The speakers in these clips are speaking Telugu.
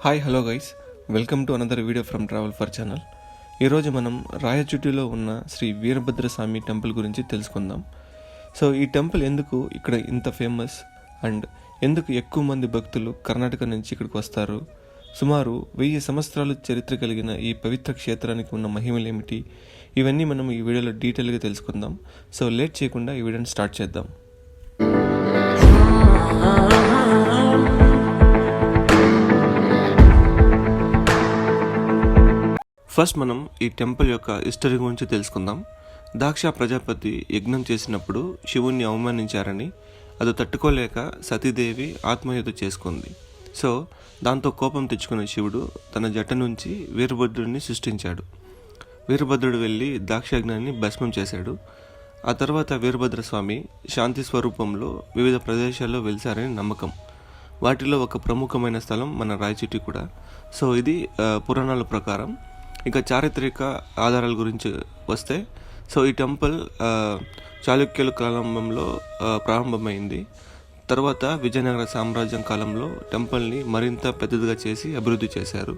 Hi hello guys, welcome to another video from travel for channel. ఈరోజు మనం రాయచుటిలో ఉన్న శ్రీ వీరభద్రస్వామి టెంపుల్ గురించి తెలుసుకుందాం. సో ఈ టెంపుల్ ఎందుకు ఇక్కడ ఇంత ఫేమస్ అండ్ ఎందుకు ఎక్కువ మంది భక్తులు కర్ణాటక నుంచి ఇక్కడికి వస్తారు, సుమారు 1000 సంవత్సరాలు చరిత్ర కలిగిన ఈ పవిత్ర క్షేత్రానికి ఉన్న మహిమలు ఏమిటి, ఇవన్నీ మనం ఈ వీడియోలో డీటెయిల్గా తెలుసుకుందాం. సో లేట్ చేయకుండా ఈ వీడియోని స్టార్ట్ చేద్దాం. ఫస్ట్ మనం ఈ టెంపుల్ యొక్క హిస్టరీ గురించి తెలుసుకుందాం. దాక్ష ప్రజాపతి యజ్ఞం చేసినప్పుడు శివుణ్ణి అవమానించారని అది తట్టుకోలేక సతీదేవి ఆత్మహత్య చేసుకుంది. సో దాంతో కోపం తెచ్చుకున్న శివుడు తన జట నుంచి వీరభద్రుడిని సృష్టించాడు. వీరభద్రుడు వెళ్ళి దాక్షయజ్ఞాన్ని భస్మం చేశాడు. ఆ తర్వాత వీరభద్రస్వామి శాంతి స్వరూపంలో వివిధ ప్రదేశాల్లో వెలిసారని నమ్మకం. వాటిలో ఒక ప్రముఖమైన స్థలం మన రాయచోటి కూడా. సో ఇది పురాణాల ప్రకారం. ఇక చారిత్రక ఆధారాల గురించి వస్తే, సో ఈ టెంపుల్ చాళుక్యుల కాలంలో ప్రారంభమైంది. తర్వాత విజయనగర సామ్రాజ్యం కాలంలో టెంపుల్ని మరింత పెద్దదిగా చేసి అభివృద్ధి చేశారు.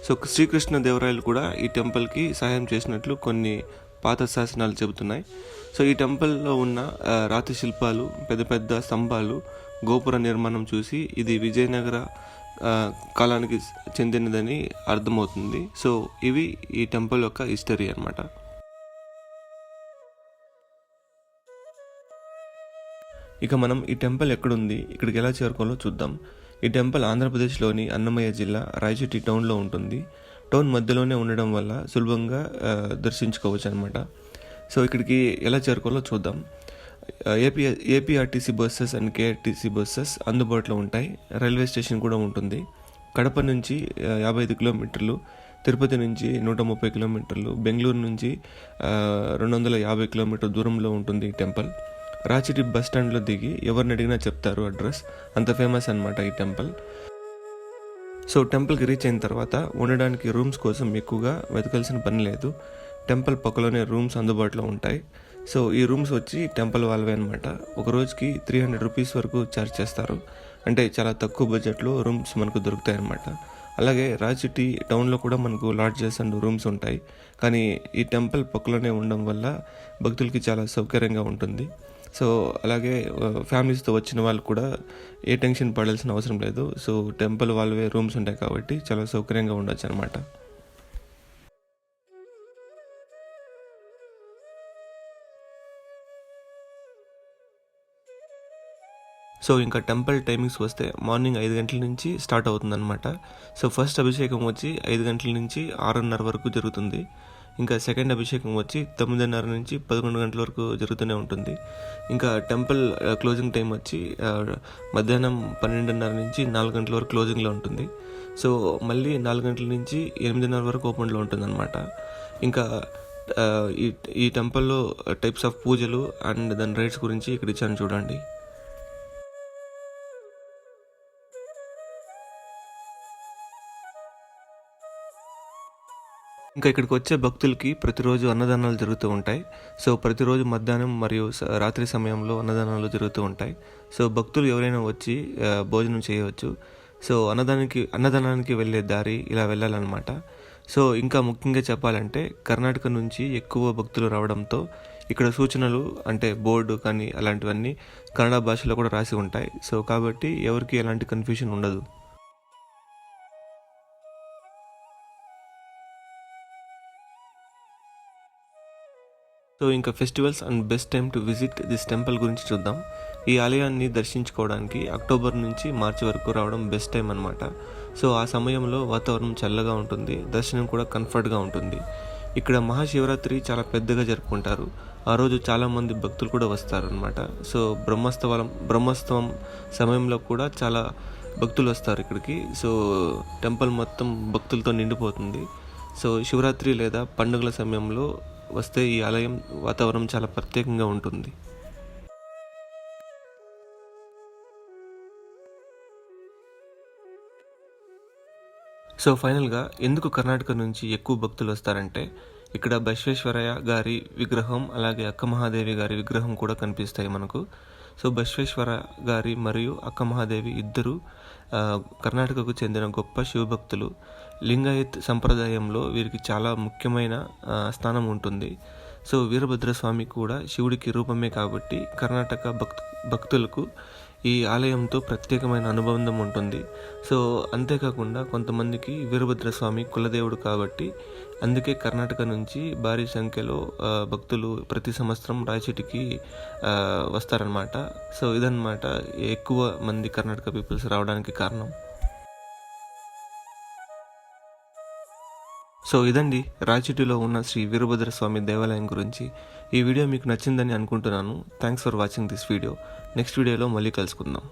సో శ్రీకృష్ణదేవరాయలు కూడా ఈ టెంపుల్కి సహాయం చేసినట్లు కొన్ని పాత శాసనాలు చెబుతున్నాయి. సో ఈ టెంపుల్లో ఉన్న రాతి శిల్పాలు, పెద్ద పెద్ద స్తంభాలు, గోపుర నిర్మాణం చూసి ఇది విజయనగర కాలానికి చెందినదని అర్థమవుతుంది. సో ఇవి ఈ టెంపుల్ యొక్క హిస్టరీ అన్నమాట. ఇక మనం ఈ టెంపుల్ ఎక్కడుంది, ఇక్కడికి ఎలా చేరుకోవాలో చూద్దాం. ఈ టెంపుల్ ఆంధ్రప్రదేశ్లోని అన్నమయ్య జిల్లా రాయచోటి టౌన్లో ఉంటుంది. టౌన్ మధ్యలోనే ఉండడం వల్ల సులభంగా దర్శించుకోవచ్చు అనమాట. సో ఇక్కడికి ఎలా చేరుకోవాలో చూద్దాం. ఏపీఆర్టీసీ బస్సెస్ అండ్ కేఆర్టీసీ బస్సెస్ అందుబాటులో ఉంటాయి. రైల్వే స్టేషన్ కూడా ఉంటుంది. కడప నుంచి 55 కిలోమీటర్లు, తిరుపతి నుంచి 130 కిలోమీటర్లు, బెంగళూరు నుంచి 250 కిలోమీటర్ల దూరంలో ఉంటుంది ఈ టెంపుల్. రాచటి బస్ స్టాండ్లో దిగి ఎవరిని అడిగినా చెప్తారు అడ్రస్, అంత ఫేమస్ అనమాట ఈ టెంపుల్. సో టెంపుల్కి రీచ్ అయిన తర్వాత ఉండడానికి రూమ్స్ కోసం ఎక్కువగా వెతకాల్సిన పని లేదు. టెంపుల్ పక్కలోనే రూమ్స్ అందుబాటులో ఉంటాయి. సో ఈ రూమ్స్ వచ్చి టెంపుల్ వాళ్ళవే అనమాట. ఒక రోజుకి 300 రూపీస్ వరకు ఛార్జ్ చేస్తారు. అంటే చాలా తక్కువ బడ్జెట్లో రూమ్స్ మనకు దొరుకుతాయి అన్నమాట. అలాగే రాయచోటి టౌన్లో కూడా మనకు లాడ్జెస్ అండ్ రూమ్స్ ఉంటాయి. కానీ ఈ టెంపుల్ పక్కలోనే ఉండడం వల్ల భక్తులకి చాలా సౌకర్యంగా ఉంటుంది. సో అలాగే ఫ్యామిలీస్తో వచ్చిన వాళ్ళు కూడా ఏ టెన్షన్ పడాల్సిన అవసరం లేదు. సో టెంపుల్ వాళ్ళవే రూమ్స్ ఉంటాయి కాబట్టి చాలా సౌకర్యంగా ఉండొచ్చు అనమాట. సో ఇంకా టెంపుల్ టైమింగ్స్ వస్తే మార్నింగ్ 5 గంటల నుంచి స్టార్ట్ అవుతుందన్నమాట. సో ఫస్ట్ అభిషేకం వచ్చి 5 గంటల నుంచి 6:30 వరకు జరుగుతుంది. ఇంకా సెకండ్ అభిషేకం వచ్చి 9:30 నుంచి 11 గంటల వరకు జరుగుతూనే ఉంటుంది. ఇంకా టెంపుల్ క్లోజింగ్ టైం వచ్చి మధ్యాహ్నం 12:30 నుంచి 4 గంటల వరకు క్లోజింగ్లో ఉంటుంది. సో మళ్ళీ 4 గంటల నుంచి 8:30 వరకు ఓపెన్లో ఉంటుంది అనమాట. ఇంకా ఈ టెంపుల్లో టైప్స్ ఆఫ్ పూజలు అండ్ దాని రైట్స్ గురించి ఇక్కడ ఇచ్చాను చూడండి. ఇంకా ఇక్కడికి వచ్చే భక్తులకి ప్రతిరోజు అన్నదానాలు జరుగుతూ ఉంటాయి. సో ప్రతిరోజు మధ్యాహ్నం మరియు రాత్రి సమయంలో అన్నదానాలు జరుగుతూ ఉంటాయి. సో భక్తులు ఎవరైనా వచ్చి భోజనం చేయవచ్చు. సో అన్నదానానికి వెళ్ళే దారి ఇలా వెళ్ళాలన్నమాట. సో ఇంకా ముఖ్యంగా చెప్పాలంటే కర్ణాటక నుంచి ఎక్కువ భక్తులు రావడంతో ఇక్కడ సూచనలు అంటే బోర్డు కానీ అలాంటివన్నీ కన్నడ భాషలో కూడా రాసి ఉంటాయి. సో కాబట్టి ఎవరికి ఎలాంటి కన్ఫ్యూషన్ ఉండదు. సో ఇంకా festivals and best time to visit this temple గురించి చూద్దాం. ఈ ఆలయాన్ని దర్శించుకోవడానికి అక్టోబర్ నుంచి మార్చి వరకు రావడం బెస్ట్ టైం అనమాట. సో ఆ సమయంలో వాతావరణం చల్లగా ఉంటుంది, దర్శనం కూడా కంఫర్ట్గా ఉంటుంది. ఇక్కడ మహాశివరాత్రి చాలా పెద్దగా జరుపుకుంటారు. ఆ రోజు చాలామంది భక్తులు కూడా వస్తారు అనమాట. సో బ్రహ్మోత్సవం సమయంలో కూడా చాలా భక్తులు వస్తారు ఇక్కడికి. సో టెంపుల్ మొత్తం భక్తులతో నిండిపోతుంది. సో శివరాత్రి లేదా పండుగల సమయంలో వస్తే ఈ ఆలయం వాతావరణం చాలా ప్రత్యేకంగా ఉంటుంది. సో ఫైనల్గా ఎందుకు కర్ణాటక నుంచి ఎక్కువ భక్తులు వస్తారంటే, ఇక్కడ బసవేశ్వరయ్య గారి విగ్రహం అలాగే అక్క మహాదేవి గారి విగ్రహం కూడా కనిపిస్తాయి మనకు. సో బసవేశ్వర గారి మరియు అక్క మహాదేవి ఇద్దరు కర్ణాటకకు చెందిన గొప్ప శివభక్తులు. లింగాయత్ సంప్రదాయంలో వీరికి చాలా ముఖ్యమైన స్థానం ఉంటుంది. సో వీరభద్రస్వామి కూడా శివుడికి రూపమే కాబట్టి కర్ణాటక భక్తులకు ఈ ఆలయంతో ప్రత్యేకమైన అనుబంధం ఉంటుంది. సో అంతేకాకుండా కొంతమందికి వీరభద్రస్వామి కులదేవుడు కాబట్టి అందుకే కర్ణాటక నుంచి భారీ సంఖ్యలో భక్తులు ప్రతి సంవత్సరం రాయచోటికి వస్తారనమాట. సో ఇదన్నమాట ఎక్కువ మంది కర్ణాటక పీపుల్స్ రావడానికి కారణం. సో ఇదండి రాయచోటిలో ఉన్న శ్రీ వీరభద్రస్వామి దేవాలయం గురించి. ఈ వీడియో మీకు నచ్చిందని అనుకుంటున్నాను. Thanks for watching this video. Next వీడియోలో మళ్ళీ కలుసుకుందాం.